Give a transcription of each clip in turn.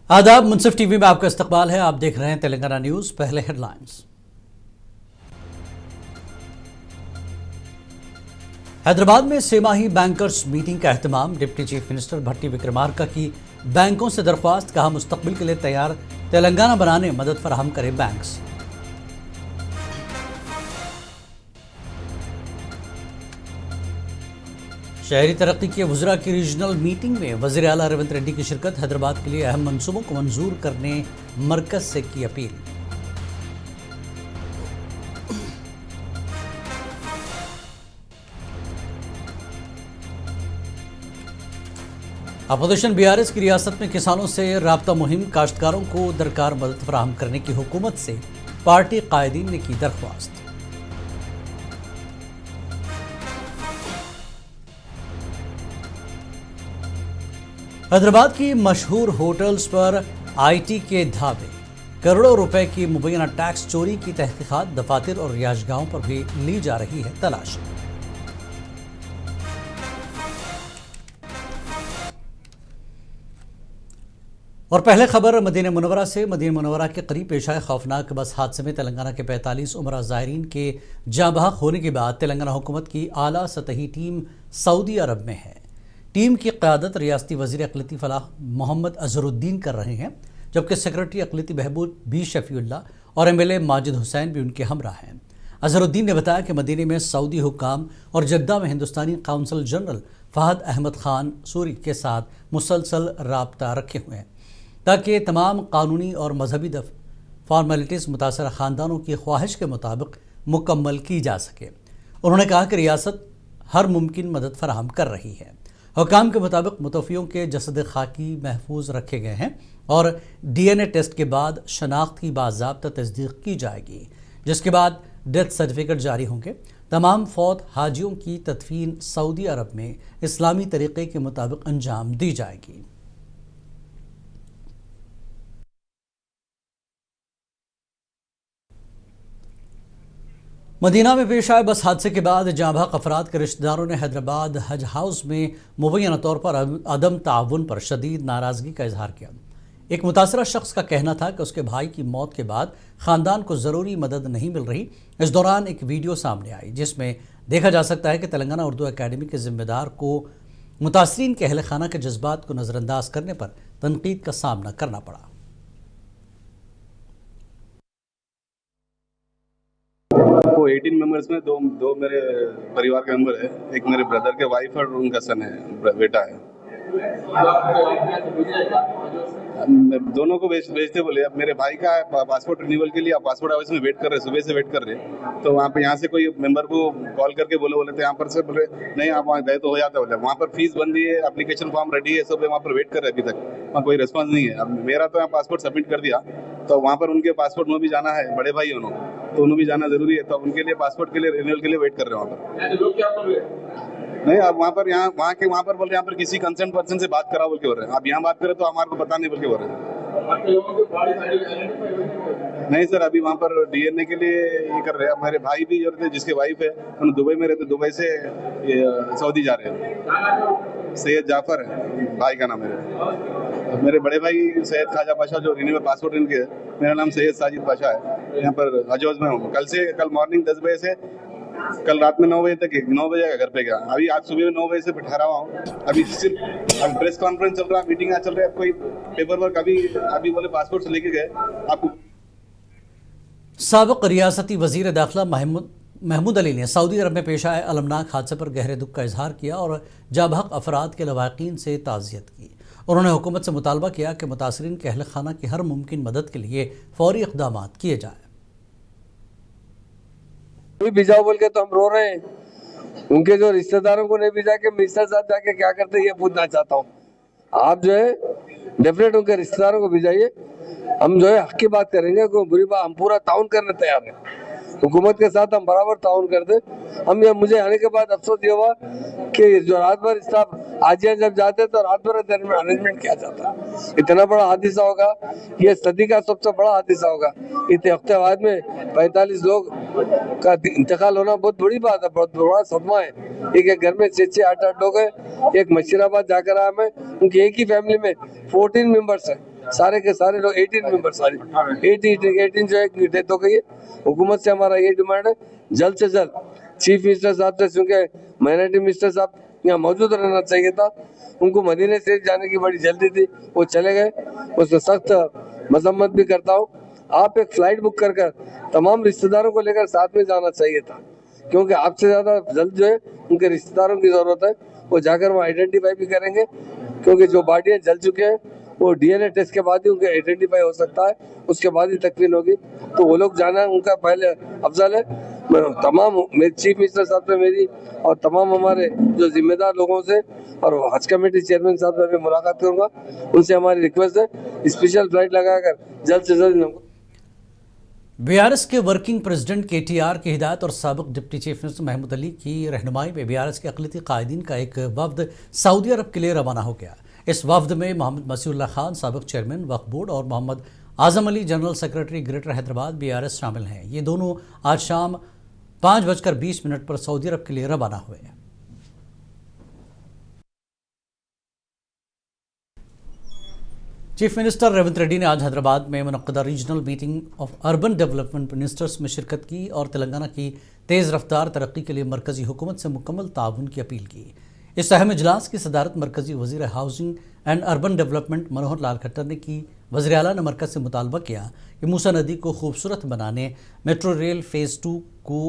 आदाब, मुंसिफ टीवी में आपका इस्तकबाल है। आप देख रहे हैं तेलंगाना न्यूज। पहले हेडलाइंस। हैदराबाद में सेमाही बैंकर्स मीटिंग का एहतमाम। डिप्टी चीफ मिनिस्टर भट्टी विक्रमार्का की बैंकों से दरख्वास्त, कहा मुस्तकबिल के लिए तैयार तेलंगाना बनाने मदद फराहम करे बैंक्स। शहरी तरक्की के वज़रा की रीजनल मीटिंग में वज़ीर आला रेवंत रेड्डी की शिरकत। हैदराबाद के लिए अहम मंसूबों को मंजूर करने मरकज से की अपील। अपोजिशन बीआरएस की रियासत में किसानों से राब्ता मुहिम। काश्तकारों को दरकार मदद फराहम करने की हुकूमत से पार्टी कायदीन ने की दरख्वास्त। हैदराबाद की मशहूर होटल्स पर आईटी के धावे। करोड़ों रुपए की मुबैना टैक्स चोरी की तहकीकात। दफातर और रिहायशगाहों पर भी ली जा रही है तलाशी। और पहले खबर मदीना मुनव्वरा से। मदीना मुनव्वरा के करीब पेश आए खौफनाक बस हादसे में तेलंगाना के 45 उम्रा ज़ायरीन के जाँ बहक होने के बाद तेलंगाना हुकूमत की आला सतही टीम सऊदी अरब में है। टीम की क़यादत रियासती वज़ीर अक़लियती फ़लाह मोहम्मद अज़हरुद्दीन कर रहे हैं, जबकि सेक्रेटरी अक़लियती बहबूद बी शफ़ीउल्लाह और एमएलए माजिद हुसैन भी उनके हमरा हैं। अज़हरुद्दीन ने बताया कि मदीने में सऊदी हुक्काम और जद्दा में हिंदुस्तानी काउंसल जनरल फ़हद अहमद ख़ान सूरी के साथ मुसलसल राब्ता रखे हुए हैं ताकि तमाम कानूनी और मजहबी फॉर्मेलिटीज़ मुतासरा ख़ानदानों की ख्वाहिश के मुताबिक मुकम्मल की जा सके। उन्होंने कहा कि रियासत हर मुमकिन मदद फराहम कर रही है। हुकाम के मुताबिक मुतवफ़ियों के जसद खाकी महफूज रखे गए हैं और डीएनए टेस्ट के बाद शनाख्त की बाज़ाब्ता तस्दीक की जाएगी, जिसके बाद डेथ सर्टिफिकेट जारी होंगे। तमाम फौत हाजियों की तदफीन सऊदी अरब में इस्लामी तरीक़े के मुताबिक अंजाम दी जाएगी। मदीना में पेश आए बस हादसे के बाद जाँ बहक अफराद के रिश्तेदारों ने हैदराबाद हज हाउस में मुबैना तौर पर अदम ताउन पर शदीद नाराज़गी का इजहार किया। एक मुतासरा शख्स का कहना था कि उसके भाई की मौत के बाद ख़ानदान को ज़रूरी मदद नहीं मिल रही। इस दौरान एक वीडियो सामने आई जिसमें देखा जा सकता है कि तेलंगाना उर्दू अकेडमी के ज़िम्मेदार को मुतासरीन के अहल खाना के जज्बात को नज़रअंदाज करने पर तनकीद का सामना करना पड़ा। 18 मेंबर्स में दो मेरे परिवार के मेंबर है। एक मेरे ब्रदर के वाइफ और उनका सन है, बेटा है। दोनों को भेजते बोले। अब मेरे भाई का पासपोर्ट रिन्यूअल के लिए आप पासपोर्ट ऑफिस में वेट कर रहे, सुबह से वेट कर रहे। तो वहाँ पे यहाँ से कोई मेंबर को कॉल करके बोले तो यहाँ पर से बोले नहीं आप वहाँ गए तो हो जाता। बोले वहाँ पर फीस बंदी है, एप्लीकेशन फॉर्म रेडी है, सब वहाँ पर वेट कर रहे। अभी तक वहाँ कोई रिस्पॉन्स नहीं है। अब मेरा तो यहाँ पासपोर्ट सबमिट कर दिया, तो वहाँ पर उनके पासपोर्ट में भी जाना है, बड़े भाई उन्होंने, तो उन्हें भी जाना जरूरी है। तो उनके लिए पासपोर्ट के लिए रिन्यूअल के लिए वेट कर रहे हैं वहाँ पर। लोग क्या बोल रहे हैं? नहीं, अब वहाँ पर वहाँ पर बोल रहे हैं यहाँ पर किसी कंसर्न पर्सन से बात करा बोल के बोल रहे हैं। आप यहाँ बात करें तो हमारे को पता नहीं बोल के बोल रहे हैं। नहीं सर, अभी वहाँ पर डीएनए के लिए ये कर रहे हैं। मेरे भाई भी जो थे, जिसके वाइफ है, उन्हें दुबई में रहते, दुबई से सऊदी जा रहे हैं। सैयद जाफर है भाई का नाम है। मेरे बड़े भाई सैयद ख्वाजा पाशा जो रिन्यू में पासपोर्ट इनके, मेरा नाम सैयद साजिद पाशा है। यहाँ पर हजौज में हूँ। कल मॉर्निंग 10 बजे से कल रात में 9 बजे तक 9 बजे घर पे गया। अभी आज सुबह 9 बजे से ठहरा हुआ हूँ। अभी सिर्फ प्रेस कॉन्फ्रेंस चल रहा, मीटिंग चल रहा है, कोई पेपर वर्क अभी बोले पासपोर्ट से लेके गए आपको। साबिक़ रियासती वज़ीर दाखिला महमूद अली ने सऊदी अरब में पेश आए अलमनाक हादसे पर गहरे दुख का इजहार किया और जाँ बहक अफराद के लवाकिन से ताज़ियत की। उन्होंने हुकूमत से मुतालबा किया कि मुतासरीन के अहल खाना की हर मुमकिन मदद के लिए फौरी इक़दाम किए जाए। भिजाओ बोल के तो हम रो रहे हैं। उनके जो रिश्तेदारों को नहीं भिजा के मिनिस्टर साहब जाके क्या करते ये पूछना चाहता हूँ। आप जो है डेफिनेट उनके रिश्तेदारों को भिजाइए। हम जो है हक की बात करेंगे, कोई बुरी बात, हम पूरा ताउन करने तैयार हैं। हुकूमत के साथ हम बराबर ताउन करते। हम ये मुझे आने के बाद अफसोस ये हुआ कि जो रात भर स्टाफ आजिया जब जाते तो रात भर अरेंजमेंट किया जाता। इतना बड़ा हादसा होगा, ये सदी का सबसे बड़ा हादसा होगा। इतने हफ्ते बाद में 45 लोग का इंतकाल होना बहुत बड़ी बात है, बहुत बड़ा सदमा है। एक घर में 6-6, 8-8 लोग हैं। एक मशीराबाद जाकर आया मैं, उनकी एक ही फैमिली में 14 मेंबर्स हैं। सारे के सारे लोग 18 मेंबर सारे 18 जो है डेथ हो गई है। हुकूमत से हमारा ये डिमांड है जल्द से जल्द चीफ मिनिस्टर साहब से, क्योंकि माइनॉरिटी मिनिस्टर साहब यहाँ मौजूद रहना चाहिए था, उनको मदीने से जाने की बड़ी जल्दी थी, वो चले गए, उसको सख्त मजम्मत भी करता हूँ। आप एक फ्लाइट बुक कर तमाम रिश्तेदारों को लेकर साथ में जाना चाहिए था, क्योंकि आपसे ज्यादा जल्द जो है उनके रिश्तेदारों की जरूरत है, वो जाकर वो आइडेंटिफाई भी करेंगे, क्योंकि जो बॉडियां जल चुके हैं वो डीएनए टेस्ट के बाद ही उनके आइडेंटिफाई हो सकता है, उसके बाद ही तकमील होगी। तो वो लोग जाना उनका पहले अफजल है। मैं तमाम मेरे चीफ मिनिस्टर साहब से मेरी और तमाम हमारे जो जिम्मेदार लोगों से और हज कमेटी चेयरमैन साहब से भी मुलाकात करूंगा, उनसे हमारी रिक्वेस्ट है स्पेशल फ्लाइट लगाकर जल्द से जल्द इनको। बीआरएस के वर्किंग प्रेसिडेंट केटीआर की हिदायत और साबिक deputy chief minister Mahmood Ali की रहनुमाई में बीआरएस के अक़लियती कायदीन का एक वफ्द सऊदी अरब के लिए रवाना हो गया। इस वफ्द में मोहम्मद मसीहुल्लाह खान साबिक चेयरमैन वक्फ बोर्ड और Mohammad Azam Ali general secretary greater Hyderabad BRS शामिल हैं। ये दोनों आज शाम 5:20 पर सऊदी अरब के लिए रवाना हुए। चीफ मिनिस्टर रेवंत रेड्डी ने आज हैदराबाद में मुनक्कदा regional meeting of urban development ministers में शिरकत की और तेलंगाना की तेज़ रफ्तार तरक्की के लिए मरकजी हुकूमत से मुकम्मल ताउन की अपील की। इस अहम इजलास की सदारत मरकजी वज़ीर housing and urban development Manohar Lal Khattar ने की। वज़ीर आला ने मरकज़ से मुतालबा किया कि मूसा नदी को खूबसूरत बनाने, मेट्रो रेल फ़ेज़ 2 को,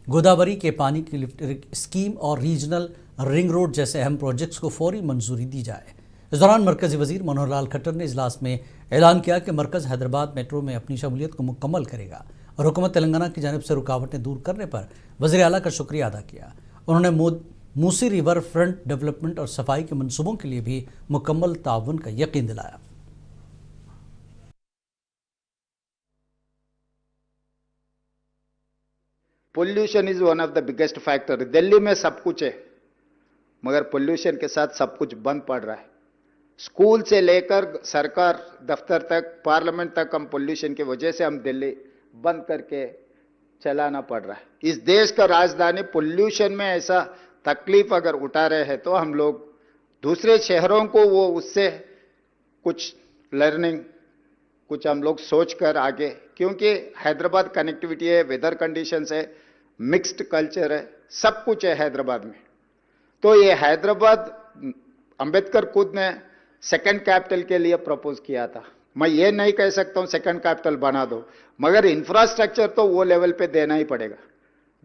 गोदावरी के पानी की लिफ्ट स्कीम और रीजनल रिंग रोड जैसे अहम प्रोजेक्ट्स को फौरी मंजूरी दी जाए। इस दौरान मरकज़ी वज़ीर मनोहर लाल खट्टर ने इजलास में ऐलान किया कि मरकज़ हैदराबाद मेट्रो में अपनी शमूलियत को मुकम्मल करेगा और हुकूमत तेलंगाना की जानिब से रुकावटें दूर करने पर वज़ीर आला का शुक्रिया अदा किया। उन्होंने मूसी रिवर फ्रंट डेवलपमेंट और सफाई के मनसूबों के लिए भी मुकम्मल ताउन का यकीन दिलाया। Pollution is one of the biggest factor. Delhi में सब कुछ है, मगर पोल्यूशन के साथ सब कुछ बंद पड़ रहा है। स्कूल से लेकर सरकार दफ्तर तक, पार्लियामेंट तक हम पोल्यूशन की वजह से हम दिल्ली बंद करके चलाना पड़ रहा है। इस देश का राजधानी पोल्यूशन में ऐसा तकलीफ अगर उठा रहे हैं तो हम लोग दूसरे शहरों को वो उससे कुछ लर्निंग, कुछ हम लोग सोच कर आगे, क्योंकि हैदराबाद कनेक्टिविटी है, वेदर कंडीशंस है, मिक्स्ड कल्चर है, सब कुछ है हैदराबाद में। तो ये हैदराबाद अंबेडकर खुद ने सेकंड कैपिटल के लिए प्रपोज किया था। मैं ये नहीं कह सकता हूं सेकंड कैपिटल बना दो, मगर इंफ्रास्ट्रक्चर तो वो लेवल पे देना ही पड़ेगा।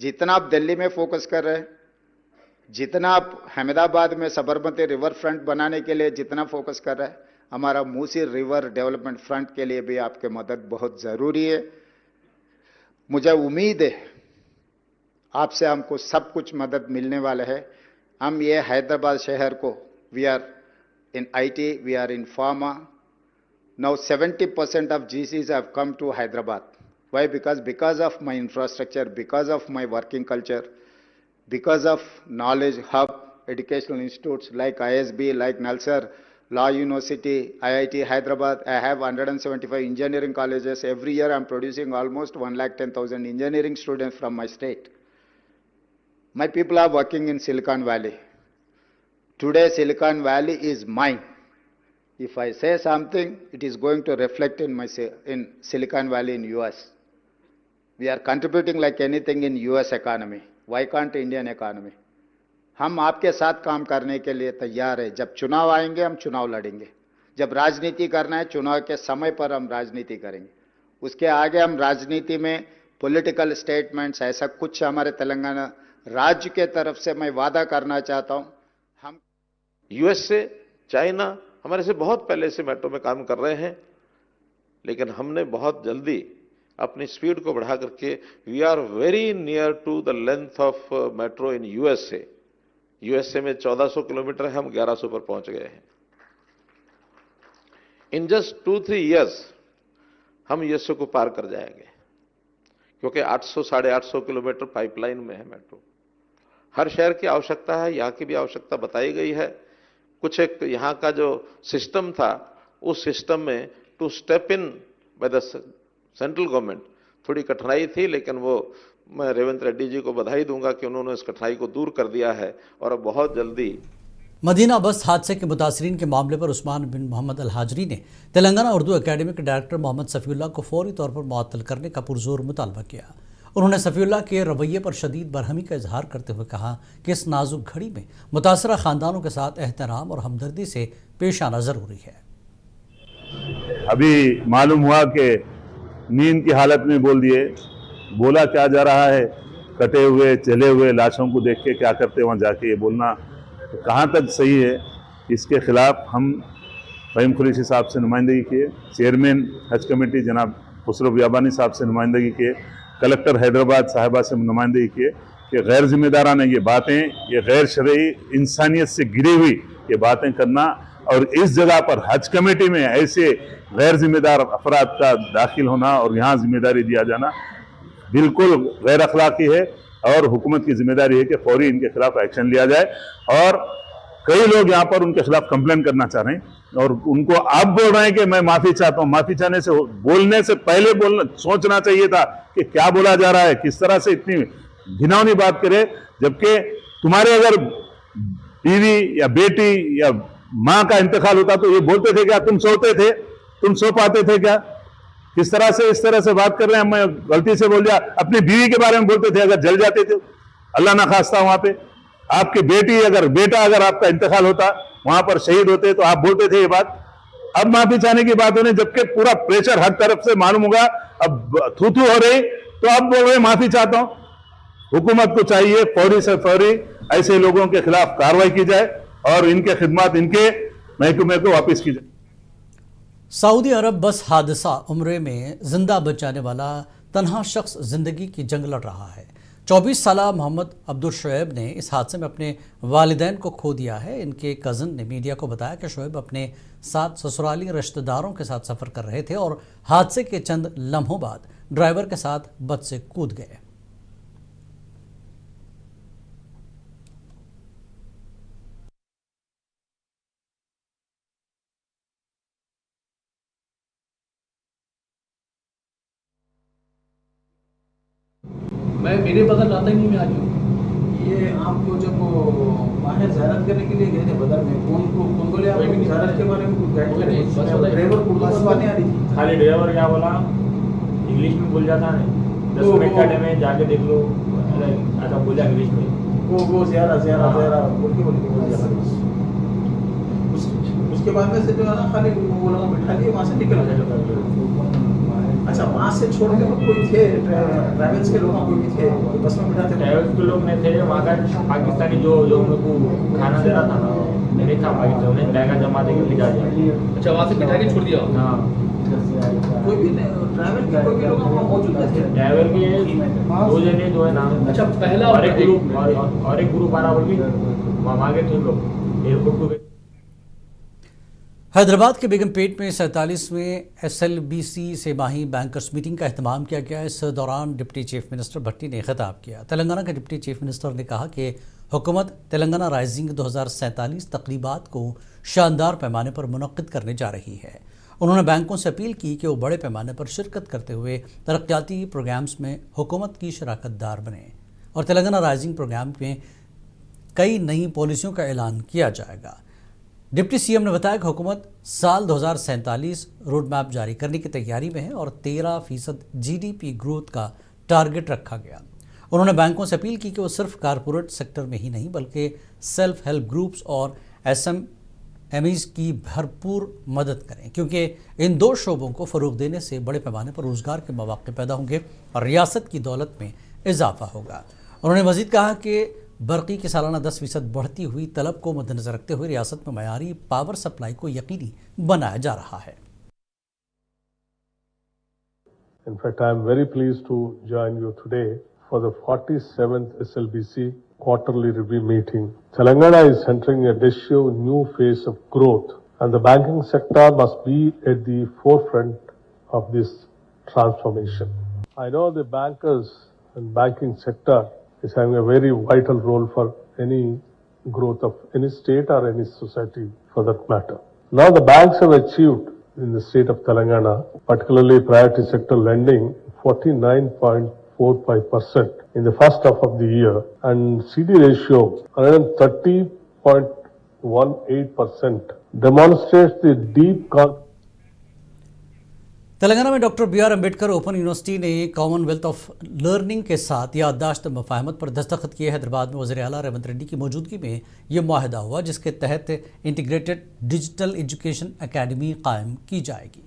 जितना आप दिल्ली में फोकस कर रहे हैं, जितना आप अहमदाबाद में सबरमती रिवर फ्रंट बनाने के लिए जितना फोकस कर रहे हैं, हमारा मूसी रिवर डेवलपमेंट फ्रंट के लिए भी आपके मदद बहुत जरूरी है। मुझे उम्मीद है आपसे हमको सब कुछ मदद मिलने वाला है। हम ये हैदराबाद शहर को, we are in IT, we are in pharma, now 70% of GCs have come to Hyderabad. Why? Because of my infrastructure, because of my working culture, because of knowledge hub, educational institutes like ISB, like Nalsar, Law University, IIT Hyderabad. I have 175 engineering colleges. Every year I'm producing almost 110,000 engineering students from my state. My people are working in Silicon Valley. Today Silicon Valley is mine. If I say something, it is going to reflect in Silicon Valley in US. We are contributing like anything in US economy. Why can't Indian economy? हम आपके साथ काम करने के लिए तैयार है। जब चुनाव आएंगे हम चुनाव लड़ेंगे। जब राजनीति करना है, चुनाव के समय पर हम राजनीति करेंगे। उसके आगे हम राजनीति में पॉलिटिकल स्टेटमेंट्स ऐसा कुछ हमारे तेलंगाना राज्य के तरफ से मैं वादा करना चाहता हूं। हम US से, चाइना हमारे से बहुत पहले से मेट्रो में काम कर रहे हैं, लेकिन हमने बहुत जल्दी अपनी स्पीड को बढ़ा करके we are very near to the length of metro in USA में 1400 किलोमीटर है, हम 1100 पर पहुंच गए हैं। इन जस्ट 2-3 इयर्स हम USA को पार कर जाएंगे, क्योंकि 800-850 किलोमीटर पाइपलाइन में है मेट्रो। हर शहर की आवश्यकता है, यहाँ की भी आवश्यकता बताई गई है। कुछ एक यहाँ का जो सिस्टम था, उस सिस्टम में two step in by the central government थोड़ी कठिनाई थी, लेकिन वो मैं रेवंत रेड्डी जी को बधाई दूंगा कि उन्होंने इस कठिनाई को दूर कर दिया है और अब बहुत जल्दी मदीना बस हादसे के मुतासरीन के मामले पर उस्मान बिन मोहम्मद अल हाजरी ने तेलंगाना उर्दू एकेडमी के डायरेक्टर मोहम्मद सफ़ीउल्लाह को फौरी तौर पर मुअत्तल करने का पुरजोर मुतालबा किया। उन्होंने सफ़ीउल्लाह के रवैये पर शदीद बरहमी का इजहार करते हुए कहा कि इस नाजुक घड़ी में मुतासरा ख़ानदानों के साथ एहतराम और हमदर्दी से पेश आना ज़रूरी है। अभी मालूम हुआ कि नींद की हालत में बोल दिए, बोला क्या जा रहा है, कटे हुए चले हुए लाशों को देख के क्या करते वहाँ जाके ये बोलना तो कहाँ तक सही है। इसके खिलाफ हम फ़हीम कुरैशी साहब से नुमाइंदगी किए, चेयरमैन हज कमेटी जनाब खुसरो बियाबानी साहब से नुमाइंदगी किए, कलेक्टर हैदराबाद साहिबा से नुमाइंदगी किए कि गैर जिम्मेदाराना ये बातें, ये गैर शरई इंसानियत से गिरी हुई ये बातें करना और इस जगह पर हज कमेटी में ऐसे गैर जिम्मेदार अफराद का दाखिल होना और यहाँ जिम्मेदारी दिया जाना बिल्कुल गैर अखलाकी है और हुकूमत की जिम्मेदारी है कि फौरी इनके खिलाफ एक्शन लिया जाए। और कई लोग यहाँ पर उनके खिलाफ कंप्लेन करना चाह रहे हैं और उनको आप बोल रहे हैं कि मैं माफी चाहता हूँ। माफी चाहने से, बोलने से पहले सोचना चाहिए था कि क्या बोला जा रहा है, किस तरह से इतनी घिनौनी बात करे। जबकि तुम्हारे अगर बीवी या बेटी या माँ का इंतकाल होता तो ये बोलते थे क्या तुम सोते थे, तुम सो पाते थे क्या? किस तरह से इस तरह से बात कर रहे हैं। मैं गलती से बोल दिया, अपनी बीवी के बारे में बोलते थे, अगर जल जाते थे अल्लाह ना खास्ता वहां पे आपकी बेटा अगर आपका इंतकाल होता, वहां पर शहीद होते तो आप बोलते थे ये बात। अब माफी चाहने की बात होने, जबकि पूरा प्रेशर हर तरफ से मालूम होगा, अब थू हो रही तो अब बोल रहे माफी चाहता हूं। हुकूमत को चाहिए फौरी से फौरी ऐसे लोगों के खिलाफ कार्रवाई की जाए और इनके खिदमत इनके महकमे को वापस की जाए। सऊदी अरब बस हादसा उम्रे में जिंदा बचाने वाला तन्हा शख्स जिंदगी की जंग लड़ रहा है। 24 साला मोहम्मद अब्दुल शोएब ने इस हादसे में अपने वालिदैन को खो दिया है। इनके कज़न ने मीडिया को बताया कि शोएब अपने साथ ससुराली रिश्तेदारों के साथ सफ़र कर रहे थे और हादसे के चंद लम्हों बाद ड्राइवर के साथ बस से कूद गए। मैं मेरे बगल रहा था नहीं, मैं आज ये आपको जब बाहर ज़ियारत करने के लिए गए थे बदर में, कौन बोले आप ज़ियारत के बारे में कुछ गाइड करें? ड्राइवर को बस नहीं आ रही थी, खाली ड्राइवर क्या बोला, इंग्लिश में बोल जाता है 10 मिनट का टाइम है, जाके देख लो। अच्छा बोला इंग्लिश में, वो ज़्यादा बोल के उसके बाद में से जो है ना खाली वो लोग बैठा लिए, वहाँ से निकल गए। अच्छा, वहाँ से छोड़ के कोई थे ट्रैवल्स के लोग, कोई भी थे बस में बैठा थे? ट्रैवल्स के लोग नहीं थे, वहाँ का पाकिस्तानी जो हम लोग को खाना दे रहा था ना, नहीं था पाकिस्तान, उन्हें बैगा जमा दे के बिठा दिया। अच्छा, वहाँ से बिठा के छोड़ दिया? हाँ, कोई भी ट्रैवल के कोई भी लोग वहाँ मौजूद थे? ट्रैवल के 2 जने जो है ना। अच्छा, पहला और एक ग्रुप आ रहा बोल के वहाँ गए थे लोग एयरपोर्ट को। हैदराबाद के बेगमपेट में 47वें SLBC से माही बैंकर्स मीटिंग का अहतमाम किया गया। इस दौरान डिप्टी चीफ मिनिस्टर भट्टी ने खिताब किया। तेलंगाना के डिप्टी चीफ मिनिस्टर ने कहा कि हुकूमत तेलंगाना राइजिंग 2047 तकरीबात को शानदार पैमाने पर मुनक्किद करने जा रही है। उन्होंने बैंकों से अपील की कि वो बड़े पैमाने पर शिरकत करते हुए तरक्याती प्रोग्राम्स में हुकूमत की शराकतदार बने और तेलंगाना राइजिंग प्रोग्राम में कई नई पॉलिसियों का ऐलान किया जाएगा। डिप्टी सीएम ने बताया कि हुकूमत साल 2047 रोड मैप जारी करने की तैयारी में है और 13% GDP ग्रोथ का टारगेट रखा गया। उन्होंने बैंकों से अपील की कि वो सिर्फ कारपोरेट सेक्टर में ही नहीं बल्कि सेल्फ हेल्प ग्रुप्स और SMEs की भरपूर मदद करें, क्योंकि इन 2 शोबों को फ़रोग देने से बड़े पैमाने पर रोज़गार के मौके पैदा होंगे और रियासत की दौलत में इजाफा होगा। उन्होंने मज़ीद कहा कि बरक़ी की सालाना 10% बढ़ती हुई तलब को मद्देनज़र रखते हुए रियासत में मयारी पावर सप्लाई को यकीनी बनाया जा रहा है। In fact, I am very pleased to join you today for the 47th SLBC quarterly review meeting. Telangana is entering a decisive new phase of growth, and the banking sector must be at the forefront of this transformation. I know the bankers and banking sector is having a very vital role for any growth of any state or any society for that matter. Now the banks have achieved in the state of Telangana, particularly priority sector lending, 49.45% in the first half of the year, and CD ratio 130.2% 0.18% demonstrates the deep Telangana में doctor B R Ambedkar open university ने commonwealth of learning के साथ याददाश्त मफाहमत पर दस्तखत किए। हैदराबाद में वज़ीर आला रेवंत रेड्डी की मौजूदगी में ये मुआहदा हुआ, जिसके तहत इंटीग्रेटेड डिजिटल एजुकेशन एकेडमी कायम की जाएगी।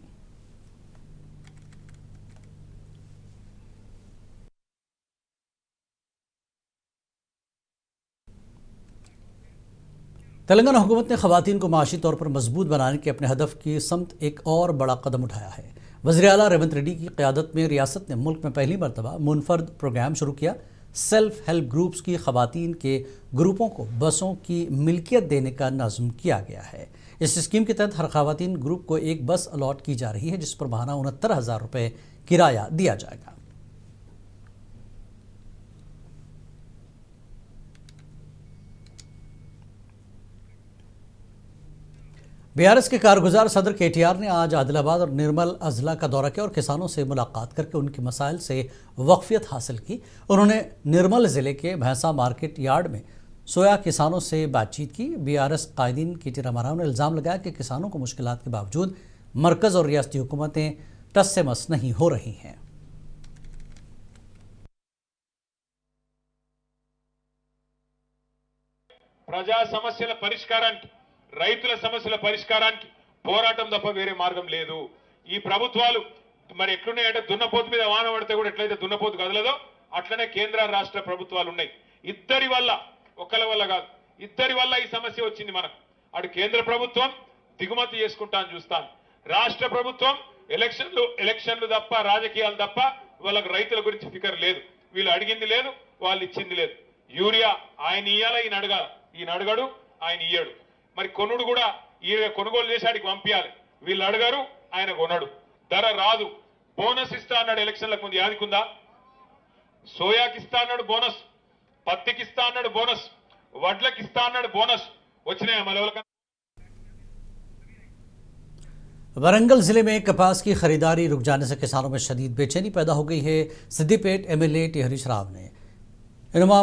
तेलंगाना हुकूमत ने ख़वातीन को माशी तौर पर मजबूत बनाने के अपने हदफ की समत एक और बड़ा कदम उठाया है। वज़ीर आला रेवंत रेड्डी की क़यादत में रियासत ने मुल्क में पहली मरतबा मुनफर्द प्रोग्राम शुरू किया। सेल्फ हेल्प ग्रुप्स की ख़वातीन के ग्रुपों को बसों की मिल्कियत देने का नज़्म किया गया है। इस स्कीम के तहत हर ख़वातीन ग्रुप को एक बस अलॉट की जा रही है, जिस पर माहाना 69,000 रुपये किराया दिया जाएगा। बीआरएस के कारगुजार सदर केटीआर ने आज आदिलाबाद और निर्मल अजला का दौरा किया और किसानों से मुलाकात करके उनके मसाइल से वाकफियत हासिल की। उन्होंने निर्मल ज़िले के भैंसा मार्केट यार्ड में सोया किसानों से बातचीत की। बीआरएस कायदीन केटी रामाराव ने इल्ज़ाम लगाया कि किसानों को मुश्किलात के बावजूद मरकज़ और रियासती हुकूमतें टस से मस नहीं हो रही हैं। ప్రజా సమస్యల పరిష్కారానికి, రైతుల సమస్యల పరిష్కారానికి పోరాటం తప్ప వేరే మార్గం లేదు. ఈ ప్రభుత్వాలు మరి ఎట్లున్నాయంటే దున్నపోతు మీద వాన పడితే కూడా ఎట్లయితే దున్నపోతు కదలదో అట్లనే కేంద్ర రాష్ట్ర ప్రభుత్వాలు ఉన్నాయి. ఇద్దరి వల్ల, ఒకళ్ళ వల్ల కాదు, ఇద్దరి వల్ల ఈ సమస్య వచ్చింది మనకు. అటు కేంద్ర ప్రభుత్వం దిగుమతి చేసుకుంటాను చూస్తాను, రాష్ట్ర ప్రభుత్వం ఎలక్షన్లు తప్ప, రాజకీయాలు తప్ప వాళ్ళకి రైతుల గురించి ఫికర్ లేదు. వీళ్ళు అడిగింది లేదు, వాళ్ళు ఇచ్చింది లేదు. యూరియా ఆయన ఇయ్యాల, ఈయన అడగాల, ఈయన అడగడు, ఆయన ఇయ్యడు. మరి కొనుడు కూడా ఈయన కొనుగోలు చేసి ఆడికి పంపించాలి, వీళ్ళు అడగారు, ఆయన కొనడు. ధర రాదు. బోనస్ ఇస్తా అన్నాడు ఎలక్షన్లకు ముందు, యాదికుందా? సోయాకి ఇస్తా అన్నాడు బోనస్, పత్తికి ఇస్తా అన్నాడు బోనస్, వడ్లకి ఇస్తా అన్నాడు బోనస్. వచ్చినాయా మన వాళ్ళకి? वारंगल जिले में कपास की खरीदारी रुक जाने से किसानों में शदीद बेचैनी पैदा हो गई है। सिद्दीपेट एमएलए टी हरीश राव ने इनमा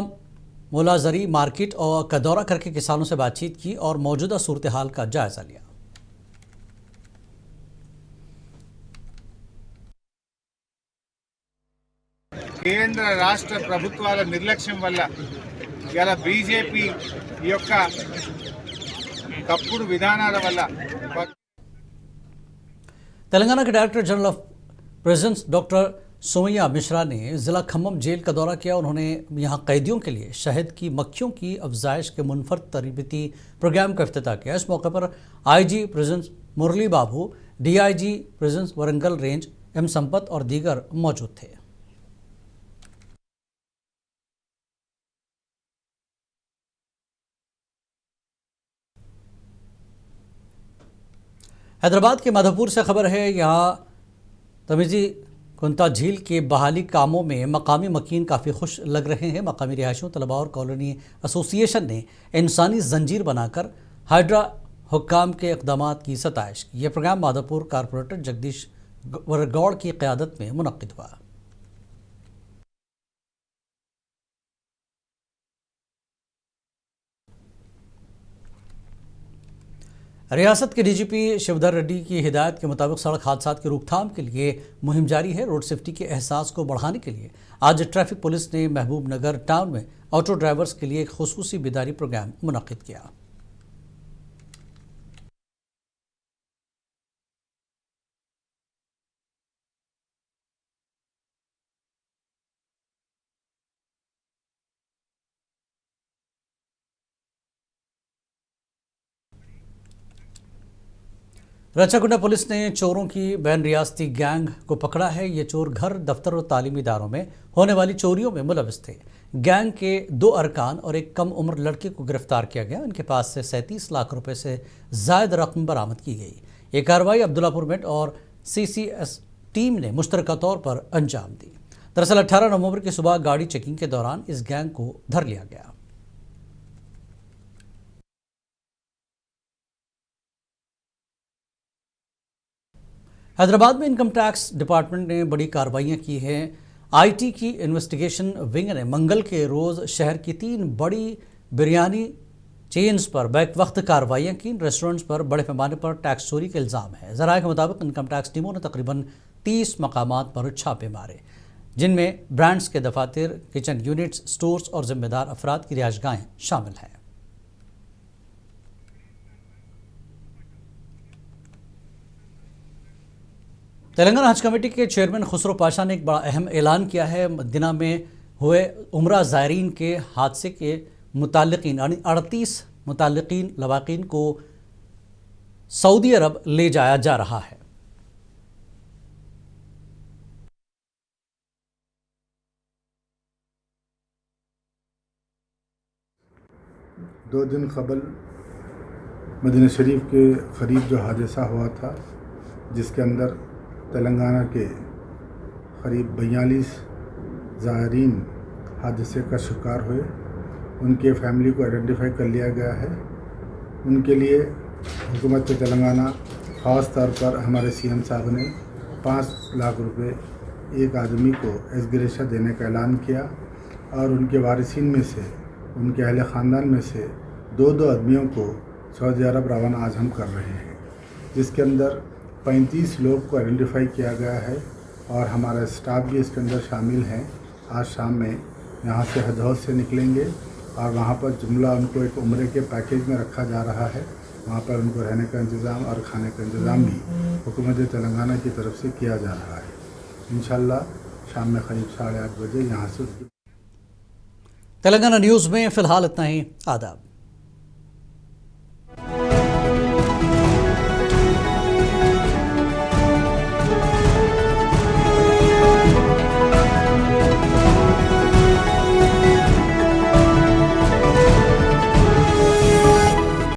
मुलाजरी मार्केट और का दौरा करके किसानों से बातचीत की और मौजूदा सूरत हाल का जायजा लिया। కేంద్ర రాష్ట్ర ప్రభుత్వాల నిర్లక్ష్యం వల్ల ఇలా బీజేపీ యొక్క తప్పుడు విధానాల వల్ల तेलंगाना के director general of prisons doctor Somaiya Mishra ने ज़िला खम्मम जेल का दौरा किया। उन्होंने यहां कैदियों के लिए शहद की मक्खियों की अफजाइश के मुनफरद तरबियती प्रोग्राम का इफ्तिताह किया। इस मौके पर IG prisons Murali Babu, DIG prisons Warangal range M Sampath और दीगर मौजूद थे। हैदराबाद के माधोपुर से खबर है, यहाँ तमीज़ी कुंता झील के बहाली कामों में मकामी मकीन काफ़ी खुश लग रहे हैं। मकामी रिहायशियों, तलबा और कॉलोनी एसोसिएशन ने इंसानी जंजीर बनाकर हाइड्रा हुक्काम के इक़दाम की सताइश की। यह प्रोग्राम माधोपुर कारपोरेटर जगदीश वरगौड़ की क़यादत में मुनक़्क़िद हुआ। रियासत के डीजीपी शिवधर रेड्डी की हिदायत के मुताबिक सड़क हादसा की रोकथाम के लिए मुहिम जारी है। रोड सेफ्टी के एहसास को बढ़ाने के लिए आज ट्रैफिक पुलिस ने महबूब नगर टाउन में ऑटो ड्राइवर्स के लिए एक खुसूसी बेदारी प्रोग्राम मुनक़्क़िद किया। रचाकुंडा पुलिस ने चोरों की बैन रियासती गैंग को पकड़ा है। ये चोर घर, दफ्तर और तालीमी इदारों में होने वाली चोरियों में मुलविस थे। गैंग के 2 अरकान और एक कम उम्र लड़के को गिरफ्तार किया गया। इनके पास से 37 लाख रुपए से जायद रकम बरामद की गई। ये कार्रवाई अब्दुल्लापुर मेट और CCS टीम ने मुश्तरका तौर पर अंजाम दी। दरअसल 18 नवंबर की सुबह गाड़ी चेकिंग के दौरान इस गैंग को धर लिया गया। हैदराबाद में इनकम टैक्स डिपार्टमेंट ने बड़ी कार्रवाइयां की हैं। आईटी की इन्वेस्टिगेशन विंग ने मंगल के रोज़ शहर की 3 बड़ी बिरयानी चेन्स पर बैक वक्त कार्रवाइयाँ की। रेस्टोरेंट्स पर बड़े पैमाने पर टैक्स चोरी के इल्ज़ाम है। ज़राए के मुताबिक इनकम टैक्स टीमों ने तकरीबन 30 मकामात पर छापे मारे, जिनमें ब्रांड्स के दफातर, किचन यूनिट्स, स्टोर्स और जिम्मेदार अफराद की रिहाइशगाहें शामिल हैं। तेलंगाना हज कमेटी के चेयरमैन खुसरो पाशा ने एक बड़ा अहम ऐलान किया है। मदीना में हुए उम्रा ज़ायरीन के हादसे के मुताल्लिकीन यानी 38 मुताल्लिकीन लवाकीन को सऊदी अरब ले जाया जा रहा है। दो दिन कबल मदीना शरीफ के करीब जो हादसा हुआ था, जिसके अंदर तेलंगाना के करीब 42 ज़ायरीन हादसे का शिकार हुए, उनके फैमिली को आइडेंटिफाई कर लिया गया है। उनके लिए हुकूमत तेलंगाना ख़ास तौर पर हमारे सीएम साहब ने 5 लाख रुपए एक आदमी को एसग्रेशा देने का ऐलान किया और उनके वारिसीन में से, उनके अहले ख़ानदान में से 2 आदमियों को सऊदी अरब रवाना आज हम कर रहे हैं, जिसके अंदर 35 लोग को आइडेंटिफाई किया गया है और हमारा स्टाफ भी इसके अंदर शामिल है। आज शाम में यहाँ से हदौद से निकलेंगे और वहाँ पर जुमला उनको एक उम्रे के पैकेज में रखा जा रहा है। वहाँ पर उनको रहने का इंतज़ाम और खाने का इंतज़ाम भी हुकूमत तेलंगाना की तरफ से किया जा रहा है। इंशाल्लाह शाम में करीब 8:30 बजे यहाँ से। तेलंगाना न्यूज़ में फ़िलहाल इतना ही। आदाब।